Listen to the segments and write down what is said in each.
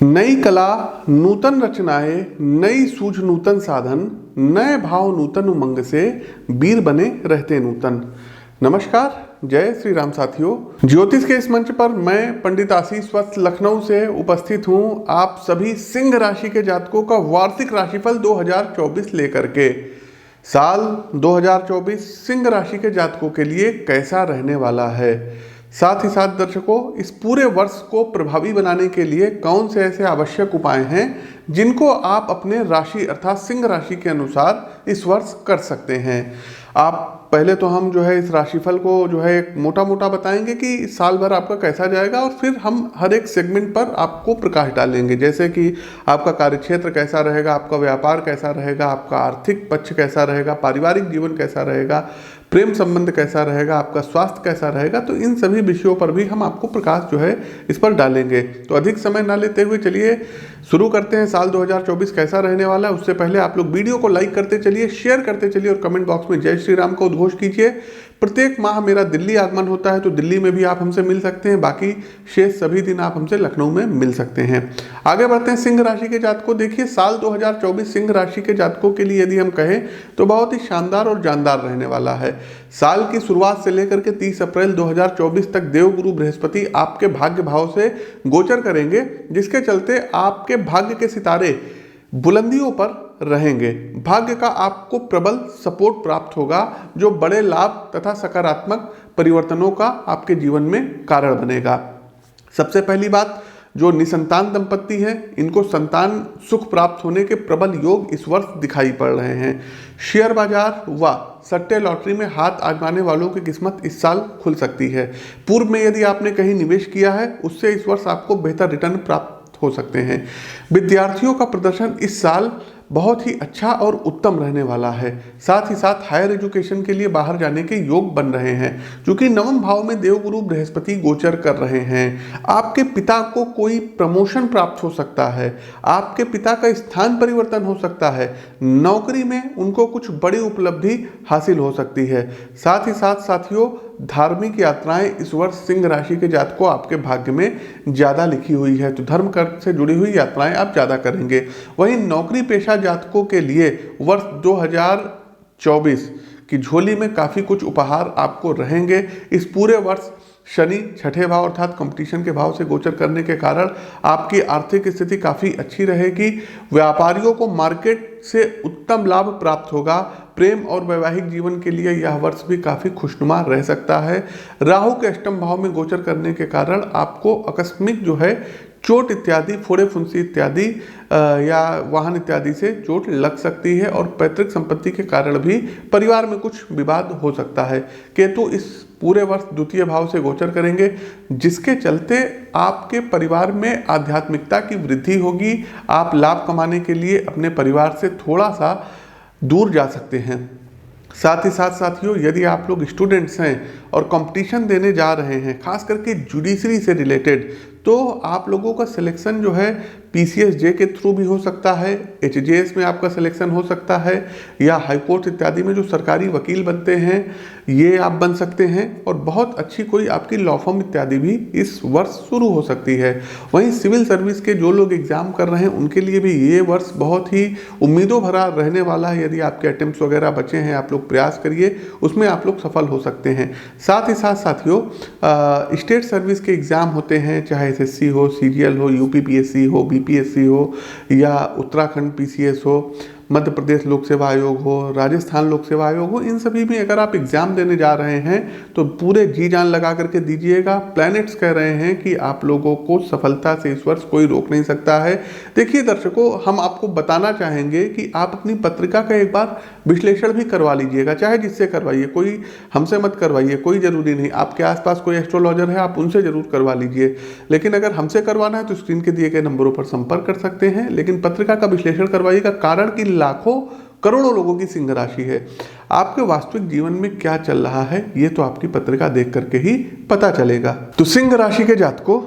नई कला नूतन रचनाएं, नई सूझ नूतन साधन, नए भाव नूतन उमंग से वीर बने रहते नूतन। नमस्कार, जय श्री राम साथियों। ज्योतिष के इस मंच पर मैं पंडित आशीष वत्स लखनऊ से उपस्थित हूं आप सभी सिंह राशि के जातकों का वार्षिक राशिफल 2024 लेकर के। साल 2024 सिंह राशि के जातकों के लिए कैसा रहने वाला है, साथ ही साथ दर्शकों इस पूरे वर्ष को प्रभावी बनाने के लिए कौन से ऐसे आवश्यक उपाय हैं जिनको आप अपने राशि अर्थात सिंह राशि के अनुसार इस वर्ष कर सकते हैं। आप पहले तो हम इस राशिफल को एक मोटा मोटा बताएंगे कि साल भर आपका कैसा जाएगा, और फिर हम हर एक सेगमेंट पर आपको प्रकाश डालेंगे, जैसे कि आपका कार्यक्षेत्र कैसा रहेगा, आपका व्यापार कैसा रहेगा, आपका आर्थिक पक्ष कैसा रहेगा, पारिवारिक जीवन कैसा रहेगा, प्रेम संबंध कैसा रहेगा, आपका स्वास्थ्य कैसा रहेगा। तो इन सभी विषयों पर भी हम आपको प्रकाश इस पर डालेंगे। तो अधिक समय ना लेते हुए चलिए शुरू करते हैं। साल 2024 कैसा रहने वाला है उससे पहले आप लोग वीडियो को लाइक करते चलिए, शेयर करते चलिए और कमेंट बॉक्स में जय श्री राम का उद्घोष कीजिए। प्रत्येक माह मेरा दिल्ली आगमन होता है, तो दिल्ली में भी आप हमसे मिल सकते हैं, बाकी शेष सभी दिन आप हमसे लखनऊ में मिल सकते हैं। आगे बढ़ते हैं सिंह राशि के जातकों। देखिए, साल 2024 सिंह राशि के जातकों के लिए यदि हम कहें तो बहुत ही शानदार और जानदार रहने वाला है। साल की शुरुआत से लेकर के 30 अप्रैल 2024 तक देवगुरु बृहस्पति आपके भाग्य भाव से गोचर करेंगे, जिसके चलते आपके भाग्य के सितारे बुलंदियों पर रहेंगे। भाग्य का आपको प्रबल सपोर्ट प्राप्त होगा, जो बड़े लाभ तथा सकारात्मक परिवर्तनों का आपके जीवन में कारण बनेगा। सबसे पहली बात, जो निसंतान दंपत्ति हैं इनको संतान सुख प्राप्त होने के प्रबल योग इस वर्ष दिखाई पड़ रहे हैं। शेयर बाजार व सट्टे लॉटरी में हाथ आजमाने वालों की किस्मत इस साल खुल सकती है। पूर्व में यदि आपने कहीं निवेश किया है उससे इस वर्ष आपको बेहतर रिटर्न प्राप्त हो सकते हैं। विद्यार्थियों का प्रदर्शन इस साल बहुत ही अच्छा और उत्तम रहने वाला है। साथ ही साथ हायर एजुकेशन के लिए बाहर जाने के योग बन रहे हैं, क्योंकि नवम भाव में देवगुरु बृहस्पति गोचर कर रहे हैं। आपके पिता को कोई प्रमोशन प्राप्त हो सकता है, आपके पिता का स्थान परिवर्तन हो सकता है, नौकरी में उनको कुछ बड़ी उपलब्धि हासिल हो सकती है। साथ ही साथ साथियों, धार्मिक यात्राएं इस वर्ष सिंह राशि के जातकों आपके भाग्य में ज्यादा लिखी हुई है, तो धर्म कर्म से जुड़ी हुई यात्राएं आप ज्यादा करेंगे। वहीं नौकरी पेशा जातकों के लिए वर्ष 2024 की झोली में काफी कुछ उपहार आपको रहेंगे। इस पूरे वर्ष शनि छठे भाव अर्थात कंपटीशन के भाव से गोचर करने के कारण आपकी आर्थिक स्थिति काफी अच्छी रहेगी। व्यापारियों को मार्केट से उत्तम लाभ प्राप्त होगा। प्रेम और वैवाहिक जीवन के लिए यह वर्ष भी काफी खुशनुमा रह सकता है। राहु के अष्टम भाव में गोचर करने के कारण आपको आकस्मिक चोट इत्यादि, फोड़े फुंसी इत्यादि या वाहन इत्यादि से चोट लग सकती है, और पैतृक संपत्ति के कारण भी परिवार में कुछ विवाद हो सकता है। केतु इस पूरे वर्ष द्वितीय भाव से गोचर करेंगे, जिसके चलते आपके परिवार में आध्यात्मिकता की वृद्धि होगी। आप लाभ कमाने के लिए अपने परिवार से थोड़ा सा दूर जा सकते हैं। साथ ही साथ साथियों, यदि आप लोग स्टूडेंट्स हैं और कंपटीशन देने जा रहे हैं, खास करके जुडिशरी से रिलेटेड, तो आप लोगों का सिलेक्शन PCSJ के थ्रू भी हो सकता है, HJS में आपका सिलेक्शन हो सकता है, या हाईकोर्ट इत्यादि में जो सरकारी वकील बनते हैं ये आप बन सकते हैं, और बहुत अच्छी कोई आपकी लॉ फर्म इत्यादि भी इस वर्ष शुरू हो सकती है। वहीं सिविल सर्विस के जो लोग एग्जाम कर रहे हैं उनके लिए भी ये वर्ष बहुत ही उम्मीदों भरा रहने वाला है। यदि आपके अटेम्प्ट्स वगैरह बचे हैं, आप लोग प्रयास करिए, उसमें आप लोग सफल हो सकते हैं। साथ ही साथ साथियों, स्टेट सर्विस के एग्जाम होते हैं, चाहे SSC हो, CGL हो, UPPSC हो, BPSC हो, या उत्तराखंड PCS हो, मध्य प्रदेश लोक सेवा आयोग हो, राजस्थान लोक सेवा आयोग हो, इन सभी में अगर आप एग्जाम देने जा रहे हैं तो पूरे जी जान लगा करके दीजिएगा। प्लैनेट्स कह रहे हैं कि आप लोगों को सफलता से इस वर्ष कोई रोक नहीं सकता है। देखिए दर्शकों, हम आपको बताना चाहेंगे कि आप अपनी पत्रिका का एक बार विश्लेषण भी करवा लीजिएगा, चाहे जिससे करवाइए, कोई हमसे मत करवाइए, कोई जरूरी नहीं। आपके आसपास कोई एस्ट्रोलॉजर है, आप उनसे जरूर करवा लीजिए, लेकिन अगर हमसे करवाना है तो स्क्रीन के दिए गए नंबरों पर संपर्क कर सकते हैं। लेकिन पत्रिका का विश्लेषण करवाइएगा, कारण कि लाखों करोड़ों लोगों की सिंह राशि है। आपके वास्तविक जीवन में क्या चल रहा है ये तो आपकी पत्रिका देख करके ही पता चलेगा। तो सिंह राशि के जातकों,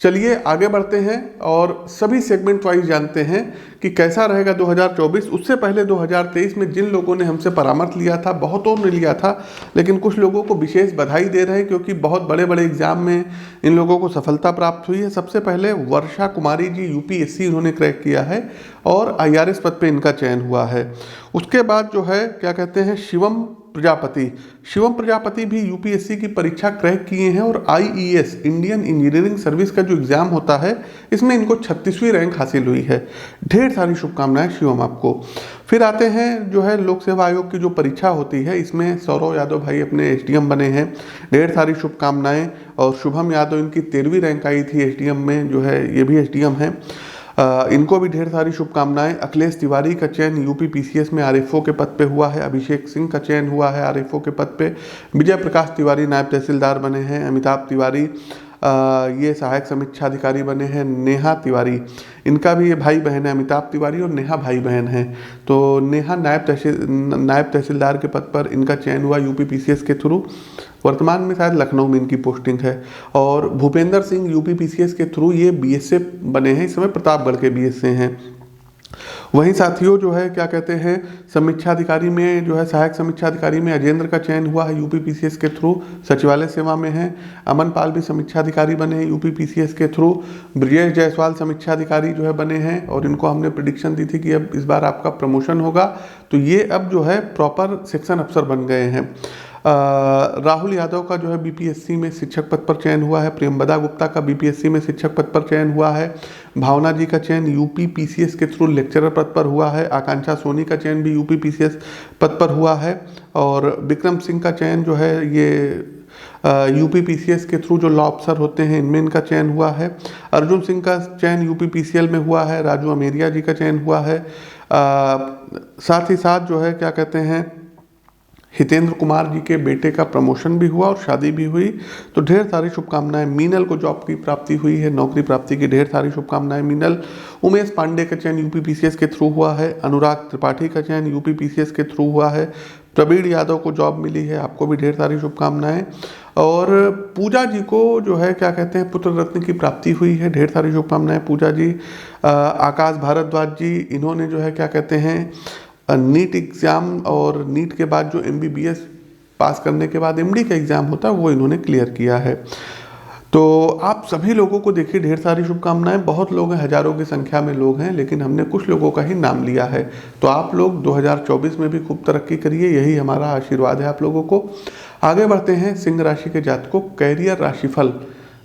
चलिए आगे बढ़ते हैं और सभी सेगमेंट वाइज जानते हैं कि कैसा रहेगा 2024। उससे पहले 2023 में जिन लोगों ने हमसे परामर्श लिया था, बहुतों ने लिया था, लेकिन कुछ लोगों को विशेष बधाई दे रहे हैं क्योंकि बहुत बड़े बड़े एग्जाम में इन लोगों को सफलता प्राप्त हुई है। सबसे पहले वर्षा कुमारी जी, यूपीएससी इन्होंने क्रैक किया है और आईआरएस पद पे इनका चयन हुआ है। उसके बाद जो है क्या कहते हैं, शिवम प्रजापति भी यूपीएससी की परीक्षा क्रैक किए हैं और आईईएस, इंडियन इंजीनियरिंग सर्विस का जो एग्जाम होता है, इसमें इनको 36वीं रैंक हासिल हुई है। ढेर सारी शुभकामनाएं शिवम आपको। फिर आते हैं जो है लोक सेवा आयोग की जो परीक्षा होती है, इसमें सौरव यादव भाई अपने एसडीएम बने हैं, ढेर सारी शुभकामनाएं। और शुभम यादव, इनकी 13वीं रैंक आई थी एसडीएम में, जो है ये भी एसडीएम हैं, इनको भी ढेर सारी शुभकामनाएं। अखिलेश तिवारी का चयन यूपी पीसीएस में आरएफओ के पद पे हुआ है। अभिषेक सिंह का चयन हुआ है आरएफओ के पद पे। विजय प्रकाश तिवारी नायब तहसीलदार बने हैं। अमिताभ तिवारी ये सहायक समीक्षा अधिकारी बने हैं। नेहा तिवारी, इनका भी ये भाई बहन है, अमिताभ तिवारी और नेहा भाई बहन हैं। तो नेहा नायब तहसीलदार के पद पर इनका चयन हुआ यूपी पीसीएस के थ्रू। वर्तमान में शायद लखनऊ में इनकी पोस्टिंग है। और भूपेंद्र सिंह यूपी पीसीएस के थ्रू ये बीएसए बने हैं, इस समय प्रतापगढ़ के बीएसए हैं। वहीं साथियों जो है क्या कहते हैं, समीक्षा अधिकारी में जो है सहायक समीक्षा अधिकारी में अजेंद्र का चयन हुआ है यूपी पीसीएस के थ्रू, सचिवालय सेवा में है। अमन पाल भी समीक्षा अधिकारी बने हैं यूपी पीसीएस के थ्रू। ब्रजेश जायसवाल समीक्षा अधिकारी जो है बने हैं और इनको हमने प्रेडिक्शन दी थी कि अब इस बार आपका प्रमोशन होगा, तो ये अब जो है प्रॉपर सेक्शन अफसर बन गए हैं। राहुल यादव का जो है बीपीएससी में शिक्षक पद पर चयन हुआ है। प्रेमबदा गुप्ता का बीपीएससी में शिक्षक पद पर चयन हुआ है। भावना जी का चयन यूपी पीसीएस के थ्रू लेक्चरर पद पर हुआ है। आकांक्षा सोनी का चयन भी यूपी पीसीएस पद पर हुआ है। और विक्रम सिंह का चयन जो है ये यूपी पीसीएस के थ्रू जो लॉ अफसर होते हैं इनमें इनका चयन हुआ है। अर्जुन सिंह का चयन यूपी पीसीएल में हुआ है। राजू अमेरिया जी का चयन हुआ है। साथ ही साथ जो है क्या कहते हैं, हितेंद्र कुमार जी के बेटे का प्रमोशन भी हुआ और शादी भी हुई, तो ढेर सारी शुभकामनाएं। मीनल को जॉब की प्राप्ति हुई है, नौकरी प्राप्ति की ढेर सारी शुभकामनाएं मीनल। उमेश पांडे का चयन यूपी पीसीएस के थ्रू हुआ है। अनुराग त्रिपाठी का चयन यूपी पीसीएस के थ्रू हुआ है। प्रवीण यादव को जॉब मिली है, आपको भी ढेर सारी शुभकामनाएं। और पूजा जी को जो है क्या कहते हैं, पुत्र रत्न की प्राप्ति हुई है, ढेर सारी शुभकामनाएं पूजा जी। आकाश भारद्वाज जी, इन्होंने जो है क्या कहते हैं नीट एग्ज़ाम और नीट के बाद जो एमबीबीएस पास करने के बाद एमडी का एग्ज़ाम होता है वो इन्होंने क्लियर किया है। तो आप सभी लोगों को देखिए ढेर सारी शुभकामनाएं। बहुत लोग हैं, हजारों की संख्या में लोग हैं, लेकिन हमने कुछ लोगों का ही नाम लिया है। तो आप लोग 2024 में भी खूब तरक्की करिए, यही हमारा आशीर्वाद है आप लोगों को। आगे बढ़ते हैं, सिंह राशि के जातकों, कैरियर राशिफल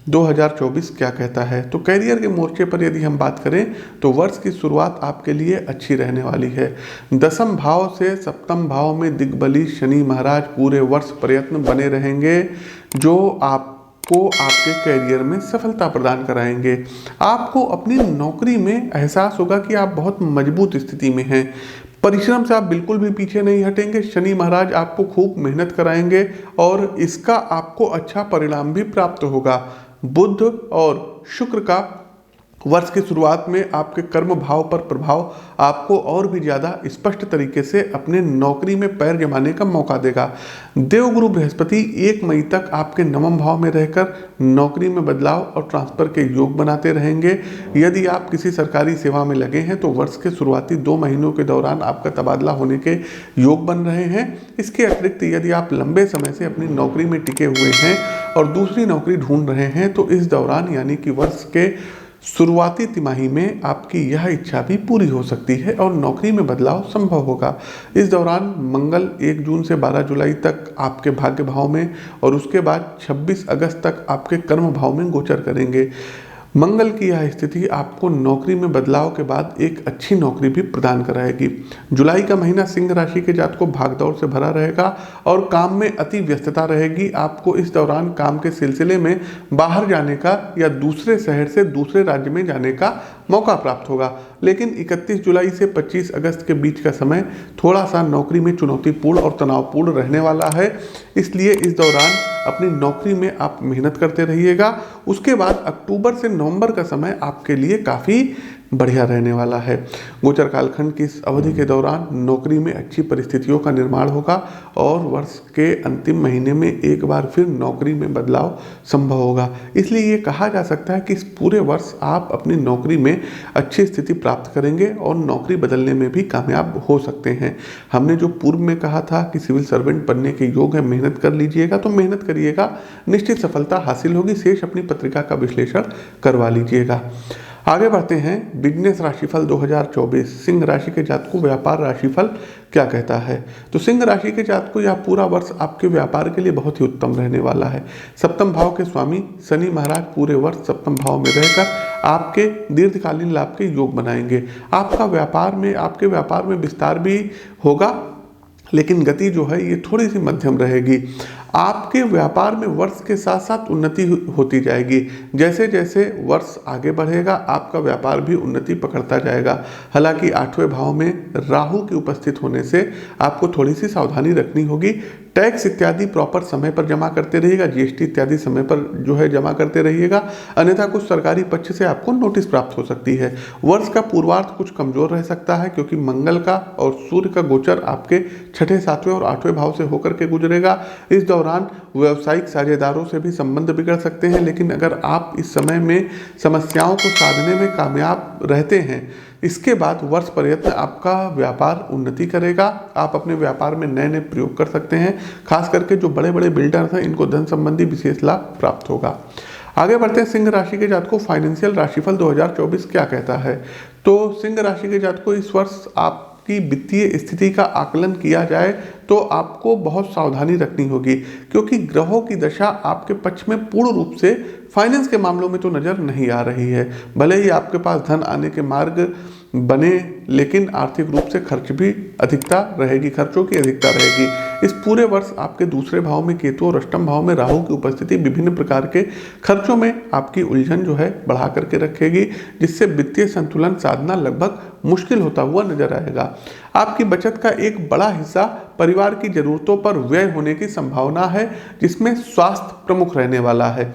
2024 क्या कहता है। तो कैरियर के मोर्चे पर यदि हम बात करें तो वर्ष की शुरुआत आपके लिए अच्छी रहने वाली है। दसम भाव से सप्तम भाव में दिग्बली शनि महाराज पूरे वर्ष प्रयत्न बने रहेंगे, जो आपको आपके कैरियर में सफलता प्रदान कराएंगे। आपको अपनी नौकरी में एहसास होगा कि आप बहुत मजबूत स्थिति में हैं। परिश्रम से आप बिल्कुल भी पीछे नहीं हटेंगे। शनि महाराज आपको खूब मेहनत कराएंगे और इसका आपको अच्छा परिणाम भी प्राप्त होगा। बुध और शुक्र का वर्ष की शुरुआत में आपके कर्म भाव पर प्रभाव आपको और भी ज़्यादा स्पष्ट तरीके से अपने नौकरी में पैर जमाने का मौका देगा। देवगुरु बृहस्पति 1 मई तक आपके नवम भाव में रहकर नौकरी में बदलाव और ट्रांसफर के योग बनाते रहेंगे। यदि आप किसी सरकारी सेवा में लगे हैं तो वर्ष के शुरुआती 2 महीनों के दौरान आपका तबादला होने के योग बन रहे हैं। इसके अतिरिक्त यदि आप लंबे समय से अपनी नौकरी में टिके हुए हैं और दूसरी नौकरी ढूंढ रहे हैं तो इस दौरान यानी कि वर्ष के शुरुआती तिमाही में आपकी यह इच्छा भी पूरी हो सकती है और नौकरी में बदलाव संभव होगा। इस दौरान मंगल 1 जून से 12 जुलाई तक आपके भाग्य भाव में और उसके बाद 26 अगस्त तक आपके कर्म भाव में गोचर करेंगे। मंगल की यह स्थिति आपको नौकरी में बदलाव के बाद एक अच्छी नौकरी भी प्रदान कराएगी। जुलाई का महीना सिंह राशि के जातकों भागदौड़ से भरा रहेगा और काम में अति व्यस्तता रहेगी। आपको इस दौरान काम के सिलसिले में बाहर जाने का या दूसरे शहर से दूसरे राज्य में जाने का मौका प्राप्त होगा। लेकिन 31 जुलाई से 25 अगस्त के बीच का समय थोड़ा सा नौकरी में चुनौतीपूर्ण और तनावपूर्ण रहने वाला है, इसलिए इस दौरान अपनी नौकरी में आप मेहनत करते रहिएगा। उसके बाद अक्टूबर से नवंबर का समय आपके लिए काफ़ी बढ़िया रहने वाला है। गोचर कालखंड की इस अवधि के दौरान नौकरी में अच्छी परिस्थितियों का निर्माण होगा और वर्ष के अंतिम महीने में एक बार फिर नौकरी में बदलाव संभव होगा। इसलिए ये कहा जा सकता है कि इस पूरे वर्ष आप अपनी नौकरी में अच्छी स्थिति प्राप्त करेंगे और नौकरी बदलने में भी कामयाब हो सकते हैं। हमने जो पूर्व में कहा था कि सिविल सर्वेंट बनने के योग है, मेहनत कर लीजिएगा, तो मेहनत करिएगा, निश्चित सफलता हासिल होगी। शेष अपनी पत्रिका का विश्लेषण करवा लीजिएगा। आगे बढ़ते हैं बिजनेस राशिफल 2024। सिंह राशि के जातकों व्यापार राशिफल क्या कहता है? तो सिंह राशि के जातकों यह पूरा वर्ष आपके व्यापार के लिए बहुत ही उत्तम रहने वाला है। सप्तम भाव के स्वामी शनि महाराज पूरे वर्ष सप्तम भाव में रहकर आपके दीर्घकालीन लाभ के योग बनाएंगे। आपके व्यापार में विस्तार भी होगा, लेकिन गति जो है ये थोड़ी सी मध्यम रहेगी। आपके व्यापार में वर्ष के साथ साथ उन्नति होती जाएगी। जैसे जैसे वर्ष आगे बढ़ेगा आपका व्यापार भी उन्नति पकड़ता जाएगा। हालांकि 8वें भाव में राहु की उपस्थित होने से आपको थोड़ी सी सावधानी रखनी होगी। टैक्स इत्यादि प्रॉपर समय पर जमा करते रहिएगा, जीएसटी इत्यादि समय पर जो है जमा करते रहिएगा, अन्यथा कुछ सरकारी पक्ष से आपको नोटिस प्राप्त हो सकती है। वर्ष का पूर्वार्ध कुछ कमजोर रह सकता है क्योंकि मंगल का और सूर्य का गोचर आपके 6, 7वें और 8वें भाव से होकर के गुजरेगा। इस दौरान व्यावसायिक साझेदारों से भी संबंध बिगड़ सकते हैं, लेकिन अगर आप इस समय में समस्याओं को साधने में कामयाब रहते हैं, इसके बाद वर्ष पर्यंत आपका व्यापार उन्नति करेगा। आप अपने व्यापार में नए नए प्रयोग कर सकते हैं। खास करके जो बड़े बड़े बिल्डर्स हैं इनको धन संबंधी विशेष लाभ प्राप्त होगा। आगे बढ़ते हैं सिंह राशि के जातकों फाइनेंशियल राशिफल 2024 क्या कहता है? तो सिंह राशि के जातकों इस वर्ष आपकी वित्तीय स्थिति का आकलन किया जाए तो आपको बहुत सावधानी रखनी होगी, क्योंकि ग्रहों की दशा आपके पक्ष में पूर्ण रूप से फाइनेंस के मामलों में तो नजर नहीं आ रही है। भले ही आपके पास धन आने के मार्ग बने, लेकिन आर्थिक रूप से खर्चों की अधिकता रहेगी। इस पूरे वर्ष आपके दूसरे भाव में केतु और अष्टम भाव में राहु की उपस्थिति विभिन्न प्रकार के खर्चों में आपकी उलझन जो है बढ़ा करके रखेगी, जिससे वित्तीय संतुलन साधना लगभग मुश्किल होता हुआ नजर आएगा। आपकी बचत का एक बड़ा हिस्सा परिवार की जरूरतों पर व्यय होने की संभावना है, जिसमें स्वास्थ्य प्रमुख रहने वाला है।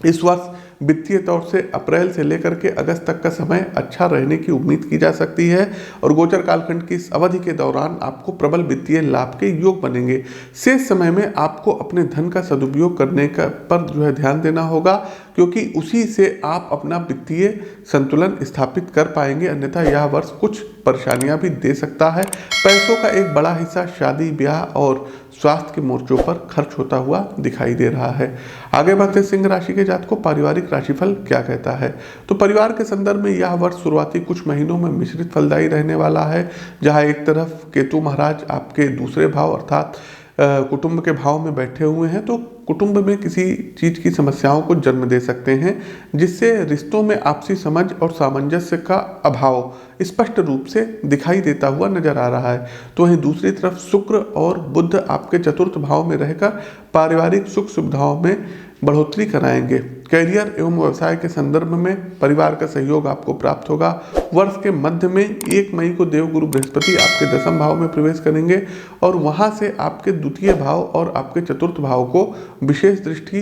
इस वर्ष वित्तीय तौर से अप्रैल से लेकर के अगस्त तक का समय अच्छा रहने की उम्मीद की जा सकती है और गोचर कालखंड की इस अवधि के दौरान आपको प्रबल वित्तीय लाभ के योग बनेंगे। शेष समय में आपको अपने धन का सदुपयोग करने का पर जो है ध्यान देना होगा, क्योंकि उसी से आप अपना वित्तीय संतुलन स्थापित कर पाएंगे, अन्यथा यह वर्ष कुछ परेशानियां भी दे सकता है। पैसों का एक बड़ा हिस्सा शादी ब्याह और स्वास्थ्य के मोर्चों पर खर्च होता हुआ दिखाई दे रहा है। आगे बढ़ते सिंह राशि के जातकों पारिवारिक राशिफल क्या कहता है? तो परिवार के संदर्भ में यह वर्ष शुरुआती कुछ महीनों में मिश्रित फलदायी रहने वाला है, जहां एक तरफ केतु महाराज आपके दूसरे भाव अर्थात कुटुंब के भाव में बैठे हुए हैं, तो कुटुंब में किसी चीज की समस्याओं को जन्म दे सकते हैं, जिससे रिश्तों में आपसी समझ और सामंजस्य का अभाव स्पष्ट रूप से दिखाई देता हुआ नजर आ रहा है। तो वहीं दूसरी तरफ शुक्र और बुध आपके चतुर्थ भाव में रहकर पारिवारिक सुख सुविधाओं में बढ़ोतरी कराएंगे। कैरियर एवं व्यवसाय के संदर्भ में परिवार का सहयोग आपको प्राप्त होगा। वर्ष के मध्य में 1 मई को देवगुरु बृहस्पति आपके 10वें भाव में प्रवेश करेंगे और वहां से आपके द्वितीय भाव और आपके चतुर्थ भाव को विशेष दृष्टि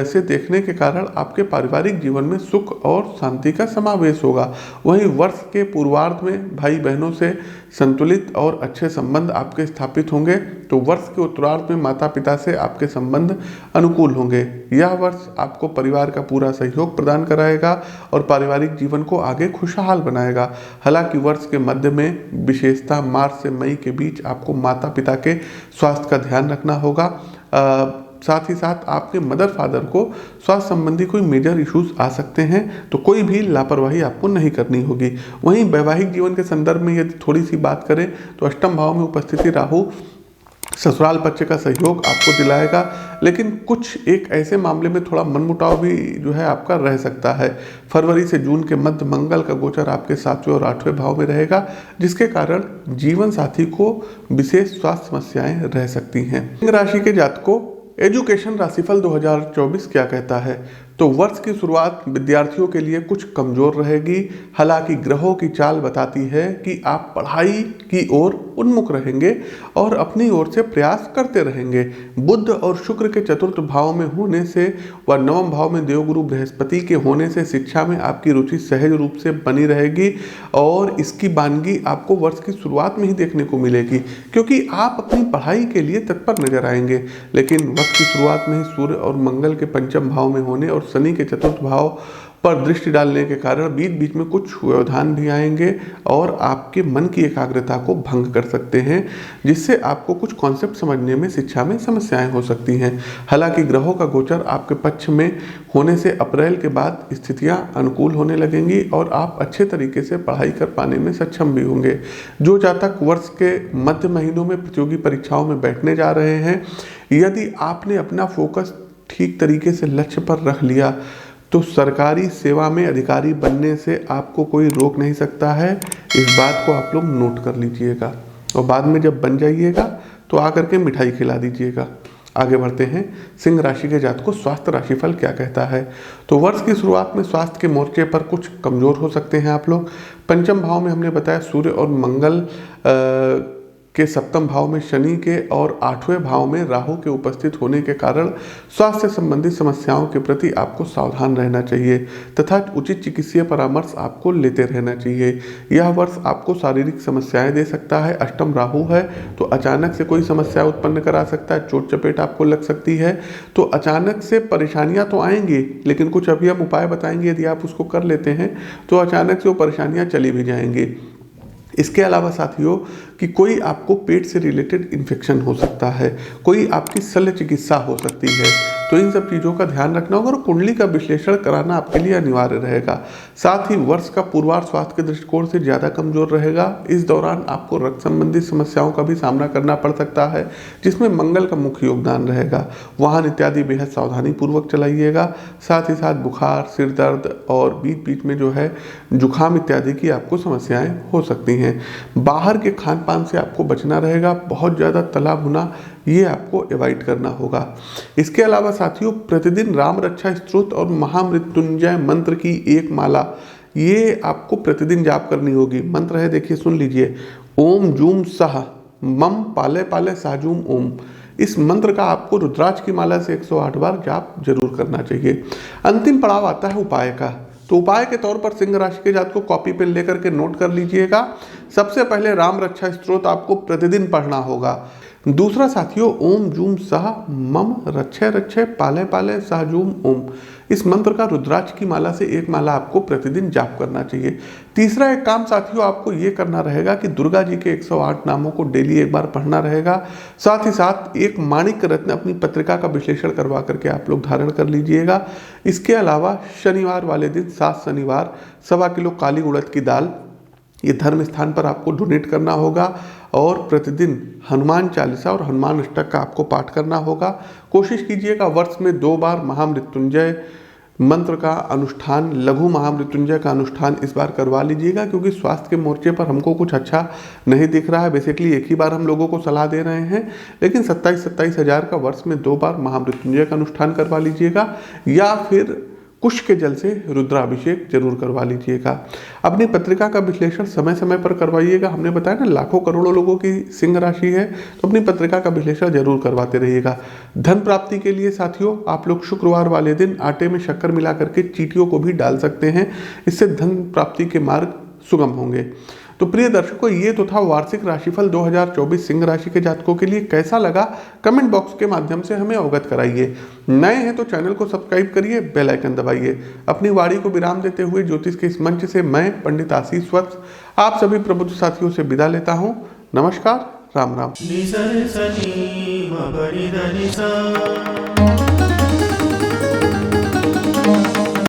से देखने के कारण आपके पारिवारिक जीवन में सुख और शांति का समावेश होगा। वहीं वर्ष के पूर्वार्ध में भाई बहनों से संतुलित और अच्छे संबंध आपके स्थापित होंगे, तो वर्ष के उत्तरार्ध में माता पिता से आपके संबंध अनुकूल होंगे। यह वर्ष आपको परिवार का पूरा सहयोग प्रदान कराएगा और पारिवारिक जीवन को आगे खुशहाल बनाएगा। हालांकि वर्ष के मध्य में विशेषतः मार्च से मई के बीच आपको माता पिता के स्वास्थ्य का ध्यान रखना होगा। साथ ही साथ आपके मदर फादर को स्वास्थ्य संबंधी कोई मेजर इश्यूज आ सकते हैं, तो कोई भी लापरवाही आपको नहीं करनी होगी। वहीं वैवाहिक जीवन के संदर्भ में यदि थोड़ी सी बात करें तो अष्टम भाव में उपस्थिति राहु ससुराल पक्ष का सहयोग आपको दिलाएगा, लेकिन कुछ एक ऐसे मामले में थोड़ा मनमुटाव भी जो है आपका रह सकता है। फरवरी से जून के मध्य मंगल का गोचर आपके 7वें और 8वें भाव में रहेगा, जिसके कारण जीवन साथी को विशेष स्वास्थ्य समस्याएं रह सकती हैं। सिंह राशि के जातकों एजुकेशन राशिफल 2024 क्या कहता है? तो वर्ष की शुरुआत विद्यार्थियों के लिए कुछ कमजोर रहेगी। हालांकि ग्रहों की चाल बताती है कि आप पढ़ाई की ओर उन्मुख रहेंगे और अपनी ओर से प्रयास करते रहेंगे। बुध और शुक्र के चतुर्थ भाव में होने से व नवम भाव में देवगुरु बृहस्पति के होने से शिक्षा में आपकी रुचि सहज रूप से बनी रहेगी और इसकी बानगी आपको वर्ष की शुरुआत में ही देखने को मिलेगी, क्योंकि आप अपनी पढ़ाई के लिए तत्पर नजर आएंगे। लेकिन वर्ष की शुरुआत में ही सूर्य और मंगल के पंचम भाव में होने और शनि के चतुर्थ भाव पर दृष्टि डालने के कारण बीच बीच में कुछ व्यवधान भी आएंगे और आपके मन की एकाग्रता को भंग कर सकते हैं, जिससे आपको कुछ कॉन्सेप्ट समझने में शिक्षा में समस्याएं हो सकती हैं। हालांकि ग्रहों का गोचर आपके पक्ष में होने से अप्रैल के बाद स्थितियां अनुकूल होने लगेंगी और आप अच्छे तरीके से पढ़ाई कर पाने में सक्षम भी होंगे। जो जातक वर्ष के मध्य महीनों में प्रतियोगी परीक्षाओं में बैठने जा रहे हैं, यदि आपने अपना फोकस ठीक तरीके से लक्ष्य पर रख लिया तो सरकारी सेवा में अधिकारी बनने से आपको कोई रोक नहीं सकता है। इस बात को आप लोग नोट कर लीजिएगा और बाद में जब बन जाइएगा तो आकर के मिठाई खिला दीजिएगा। आगे बढ़ते हैं, सिंह राशि के जातकों को स्वास्थ्य राशिफल क्या कहता है। तो वर्ष की शुरुआत में स्वास्थ्य के मोर्चे पर कुछ कमजोर हो सकते हैं आप लोग। पंचम भाव में हमने बताया सूर्य और मंगल के सप्तम भाव में शनि के और आठवें भाव में राहु के उपस्थित होने के कारण स्वास्थ्य संबंधी समस्याओं के प्रति आपको सावधान रहना चाहिए तथा उचित चिकित्सीय परामर्श आपको लेते रहना चाहिए। यह वर्ष आपको शारीरिक समस्याएं दे सकता है। अष्टम राहु है तो अचानक से कोई समस्या उत्पन्न करा सकता है, चोट चपेट आपको लग सकती है। तो अचानक से परेशानियां तो आएंगी, लेकिन कुछ अभी हम उपाय बताएंगे, यदि आप उसको कर लेते हैं तो अचानक से वो परेशानियां चली भी जाएंगी। इसके अलावा साथियों कि कोई आपको पेट से रिलेटेड इन्फेक्शन हो सकता है, कोई आपकी शल्य चिकित्सा हो सकती है, तो इन सब चीज़ों का ध्यान रखना होगा और कुंडली का विश्लेषण कराना आपके लिए अनिवार्य रहेगा। साथ ही वर्ष का पूर्वार्ध स्वास्थ्य के दृष्टिकोण से ज़्यादा कमजोर रहेगा। इस दौरान आपको रक्त संबंधी समस्याओं का भी सामना करना पड़ सकता है, जिसमें मंगल का मुख्य योगदान रहेगा। वाहन इत्यादि बेहद सावधानी पूर्वक चलाइएगा। साथ ही साथ बुखार, सिर दर्द और बीच बीच में जो है जुखाम इत्यादि की आपको समस्याएं हो सकती हैं। बाहर के खान पान से आपको बचना रहेगा। बहुत ज़्यादा तला भुना ये आपको अवॉइड करना होगा। इसके अलावा साथियों प्रतिदिन राम रक्षा स्तोत्र और महामृत्युंजय मंत्र की एक माला ये आपको प्रतिदिन जाप करनी होगी। मंत्र है, देखिए सुन लीजिए, ओम जूम सह मम पाले पाले साजूम ओम। इस मंत्र का आपको रुद्राक्ष की माला से 108 बार जाप जरूर करना चाहिए। अंतिम पड़ाव आता है उपाय का। तो उपाय के तौर पर सिंह राशि के जातकों को कॉपी पेन लेकर के नोट कर लीजिएगा। सबसे पहले राम रक्षा स्तोत्र आपको प्रतिदिन पढ़ना होगा। दूसरा साथियों, ओम जूम सह मम रक्षे रक्षे पाले पाले सह जूम ओम। इस मंत्र का रुद्राक्ष की माला से एक माला आपको प्रतिदिन जाप करना चाहिए। तीसरा एक काम साथियों आपको ये करना रहेगा कि दुर्गा जी के 108 नामों को डेली एक बार पढ़ना रहेगा। साथ ही साथ एक माणिक रत्न अपनी पत्रिका का विश्लेषण करवा करके आप लोग धारण कर लीजिएगा। इसके अलावा शनिवार वाले दिन 7 शनिवार 1.25 किलो काली उड़द की दाल ये धर्म स्थान पर आपको डोनेट करना होगा और प्रतिदिन हनुमान चालीसा और हनुमान अष्टक का आपको पाठ करना होगा। कोशिश कीजिएगा वर्ष में 2 बार महामृत्युंजय मंत्र का अनुष्ठान, लघु महामृत्युंजय का अनुष्ठान इस बार करवा लीजिएगा, क्योंकि स्वास्थ्य के मोर्चे पर हमको कुछ अच्छा नहीं दिख रहा है। बेसिकली एक ही बार हम लोगों को सलाह दे रहे हैं, लेकिन 27-27 हज़ार का वर्ष में 2 बार महामृत्युंजय का अनुष्ठान करवा लीजिएगा या फिर कुश के जल से रुद्राभिषेक जरूर करवा लीजिएगा। अपनी पत्रिका का विश्लेषण समय समय पर करवाइएगा। हमने बताया ना लाखों करोड़ों लोगों की सिंह राशि है, तो अपनी पत्रिका का विश्लेषण जरूर करवाते रहिएगा। धन प्राप्ति के लिए साथियों आप लोग शुक्रवार वाले दिन आटे में शक्कर मिला करके चींटियों को भी डाल सकते हैं। इससे धन प्राप्ति के मार्ग सुगम होंगे। तो प्रिय दर्शकों, ये तो था वार्षिक राशिफल 2024 सिंह राशि के जातकों के लिए। कैसा लगा कमेंट बॉक्स के माध्यम से हमें अवगत कराइए। नए हैं तो चैनल को सब्सक्राइब करिए, बेल आइकन दबाइए। अपनी वाणी को विराम देते हुए ज्योतिष के इस मंच से मैं पंडित आशीष वत्स आप सभी प्रबुद्ध साथियों से विदा लेता हूँ। नमस्कार, राम राम।